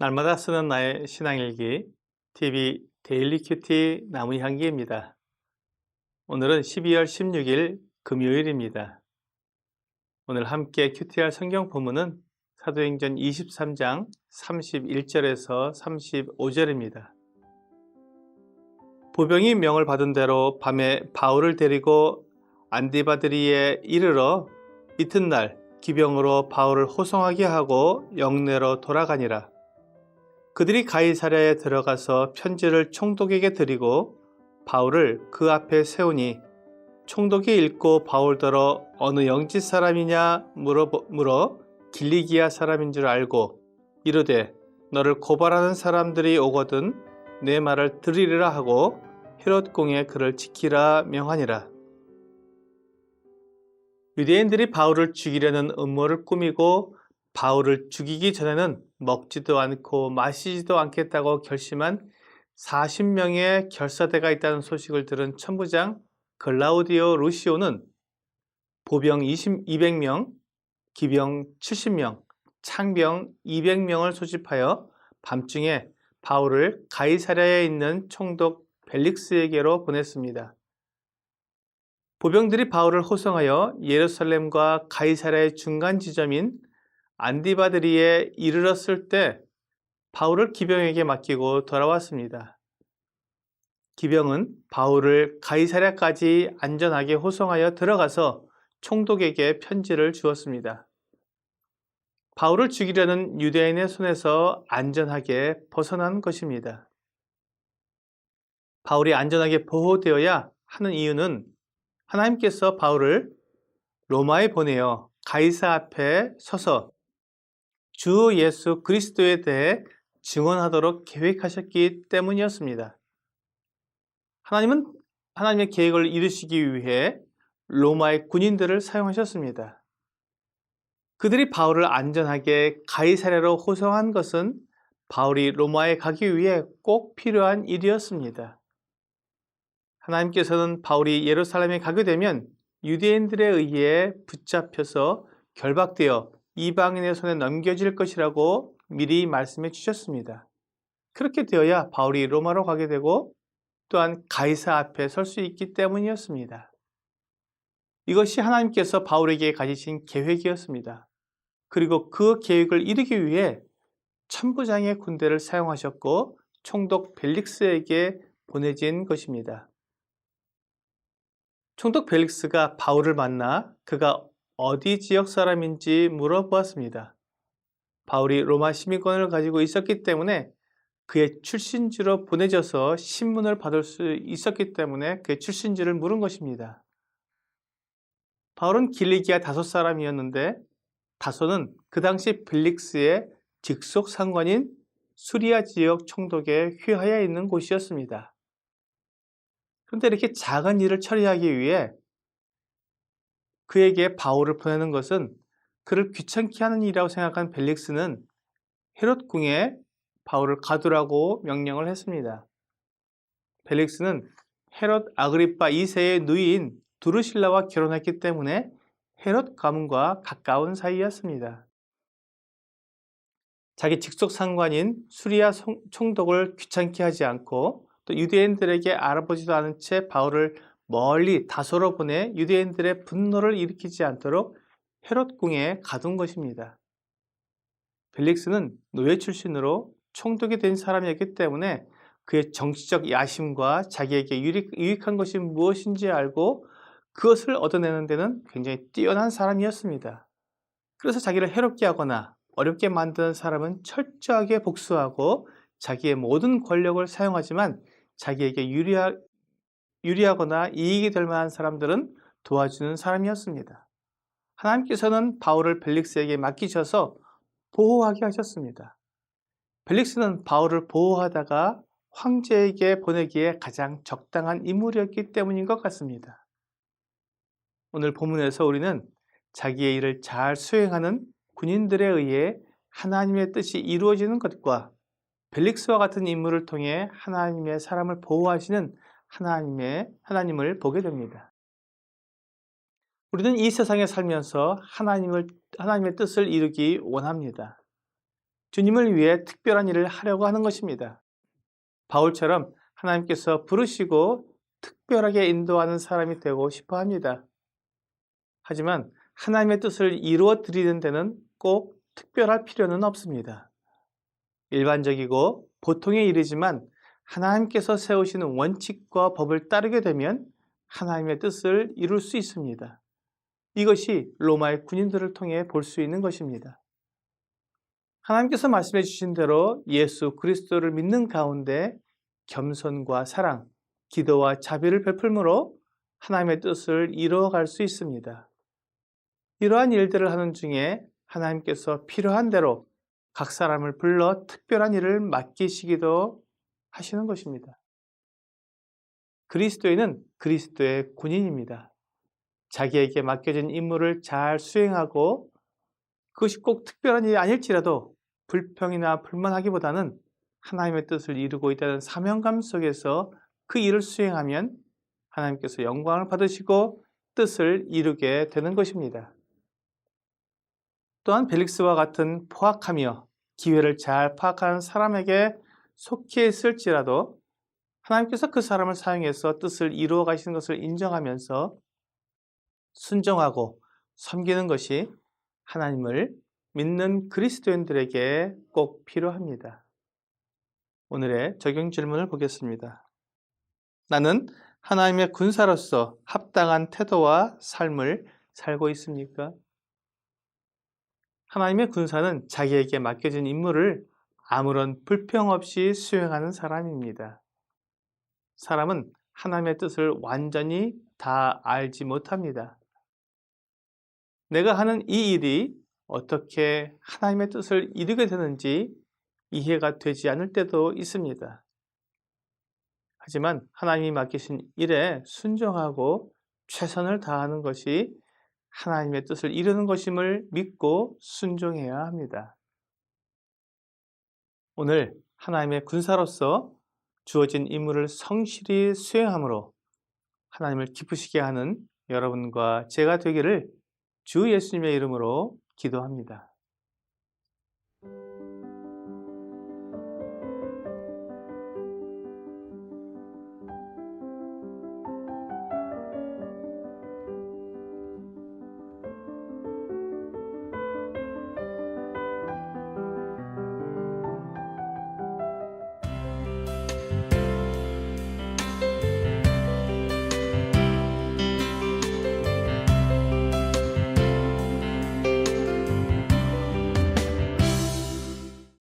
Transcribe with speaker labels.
Speaker 1: 날마다 쓰는 나의 신앙일기 TV 데일리 큐티 나무향기입니다. 오늘은 12월 16일 금요일입니다. 오늘 함께 큐티할 성경 본문은 사도행전 23장 31절에서 35절입니다. 보병이 명을 받은 대로 밤에 바울을 데리고 안디바드리에 이르러 이튿날 기병으로 바울을 호송하게 하고 영내로 돌아가니라. 그들이 가이사랴에 들어가서 편지를 총독에게 드리고 바울을 그 앞에 세우니 총독이 읽고 바울더러 어느 영지 사람이냐 물어 길리기아 사람인 줄 알고 이르되 너를 고발하는 사람들이 오거든 내 말을 들으리라 하고 헤롯 공에 그를 지키라 명하니라. 유대인들이 바울을 죽이려는 음모를 꾸미고 바울을 죽이기 전에는 먹지도 않고 마시지도 않겠다고 결심한 40명의 결사대가 있다는 소식을 들은 천부장 글라우디오 루시오는 보병 200명, 기병 70명, 창병 200명을 소집하여 밤중에 바울을 가이사랴에 있는 총독 벨릭스에게로 보냈습니다. 보병들이 바울을 호송하여 예루살렘과 가이사랴의 중간 지점인 안디바드리에 이르렀을 때 바울을 기병에게 맡기고 돌아왔습니다. 기병은 바울을 가이사랴까지 안전하게 호송하여 들어가서 총독에게 편지를 주었습니다. 바울을 죽이려는 유대인의 손에서 안전하게 벗어난 것입니다. 바울이 안전하게 보호되어야 하는 이유는 하나님께서 바울을 로마에 보내어 가이사 앞에 서서 주 예수 그리스도에 대해 증언하도록 계획하셨기 때문이었습니다. 하나님은 하나님의 계획을 이루시기 위해 로마의 군인들을 사용하셨습니다. 그들이 바울을 안전하게 가이사랴로 호송한 것은 바울이 로마에 가기 위해 꼭 필요한 일이었습니다. 하나님께서는 바울이 예루살렘에 가게 되면 유대인들에 의해 붙잡혀서 결박되어 이방인의 손에 넘겨질 것이라고 미리 말씀해 주셨습니다. 그렇게 되어야 바울이 로마로 가게 되고 또한 가이사 앞에 설 수 있기 때문이었습니다. 이것이 하나님께서 바울에게 가지신 계획이었습니다. 그리고 그 계획을 이루기 위해 천부장의 군대를 사용하셨고 총독 벨릭스에게 보내진 것입니다. 총독 벨릭스가 바울을 만나 그가 어디 지역 사람인지 물어보았습니다. 바울이 로마 시민권을 가지고 있었기 때문에 그의 출신지로 보내져서 신문을 받을 수 있었기 때문에 그의 출신지를 물은 것입니다. 바울은 길리기아 다소 사람이었는데 다소는 그 당시 벨릭스의 직속 상관인 수리아 지역 총독의 휘하에 있는 곳이었습니다. 그런데 이렇게 작은 일을 처리하기 위해 그에게 바울을 보내는 것은 그를 귀찮게 하는 일이라고 생각한 벨릭스는 헤롯 궁에 바울을 가두라고 명령을 했습니다. 벨릭스는 헤롯 아그리파 2세의 누이인 두루실라와 결혼했기 때문에 헤롯 가문과 가까운 사이였습니다. 자기 직속 상관인 수리아 총독을 귀찮게 하지 않고 또 유대인들에게 알아보지도 않은 채 바울을 멀리 다소로 보내 유대인들의 분노를 일으키지 않도록 헤롯 궁에 가둔 것입니다. 벨릭스는 노예 출신으로 총독이 된 사람이었기 때문에 그의 정치적 야심과 자기에게 유익한 것이 무엇인지 알고 그것을 얻어내는 데는 굉장히 뛰어난 사람이었습니다. 그래서 자기를 해롭게 하거나 어렵게 만드는 사람은 철저하게 복수하고 자기의 모든 권력을 사용하지만 자기에게 유리하거나 이익이 될 만한 사람들은 도와주는 사람이었습니다. 하나님께서는 바울을 벨릭스에게 맡기셔서 보호하게 하셨습니다. 벨릭스는 바울을 보호하다가 황제에게 보내기에 가장 적당한 인물이었기 때문인 것 같습니다. 오늘 본문에서 우리는 자기의 일을 잘 수행하는 군인들에 의해 하나님의 뜻이 이루어지는 것과 벨릭스와 같은 인물을 통해 하나님의 사람을 보호하시는 하나님을 보게 됩니다. 우리는 이 세상에 살면서 하나님의 뜻을 이루기 원합니다. 주님을 위해 특별한 일을 하려고 하는 것입니다. 바울처럼 하나님께서 부르시고 특별하게 인도하는 사람이 되고 싶어 합니다. 하지만 하나님의 뜻을 이루어 드리는 데는 꼭 특별할 필요는 없습니다. 일반적이고 보통의 일이지만 하나님께서 세우시는 원칙과 법을 따르게 되면 하나님의 뜻을 이룰 수 있습니다. 이것이 로마의 군인들을 통해 볼 수 있는 것입니다. 하나님께서 말씀해 주신 대로 예수 그리스도를 믿는 가운데 겸손과 사랑, 기도와 자비를 베풀므로 하나님의 뜻을 이루어갈 수 있습니다. 이러한 일들을 하는 중에 하나님께서 필요한 대로 각 사람을 불러 특별한 일을 맡기시기도 하시는 것입니다. 그리스도인은 그리스도의 군인입니다. 자기에게 맡겨진 임무를 잘 수행하고 그것이 꼭 특별한 일이 아닐지라도 불평이나 불만하기보다는 하나님의 뜻을 이루고 있다는 사명감 속에서 그 일을 수행하면 하나님께서 영광을 받으시고 뜻을 이루게 되는 것입니다. 또한 벨릭스와 같은 포악하며 기회를 잘 파악하는 사람에게 속해 있을지라도 하나님께서 그 사람을 사용해서 뜻을 이루어 가시는 것을 인정하면서 순종하고 섬기는 것이 하나님을 믿는 그리스도인들에게 꼭 필요합니다. 오늘의 적용 질문을 보겠습니다. 나는 하나님의 군사로서 합당한 태도와 삶을 살고 있습니까? 하나님의 군사는 자기에게 맡겨진 임무를 아무런 불평 없이 수행하는 사람입니다. 사람은 하나님의 뜻을 완전히 다 알지 못합니다. 내가 하는 이 일이 어떻게 하나님의 뜻을 이루게 되는지 이해가 되지 않을 때도 있습니다. 하지만 하나님이 맡기신 일에 순종하고 최선을 다하는 것이 하나님의 뜻을 이루는 것임을 믿고 순종해야 합니다. 오늘 하나님의 군사로서 주어진 임무를 성실히 수행함으로 하나님을 기쁘시게 하는 여러분과 제가 되기를 주 예수님의 이름으로 기도합니다.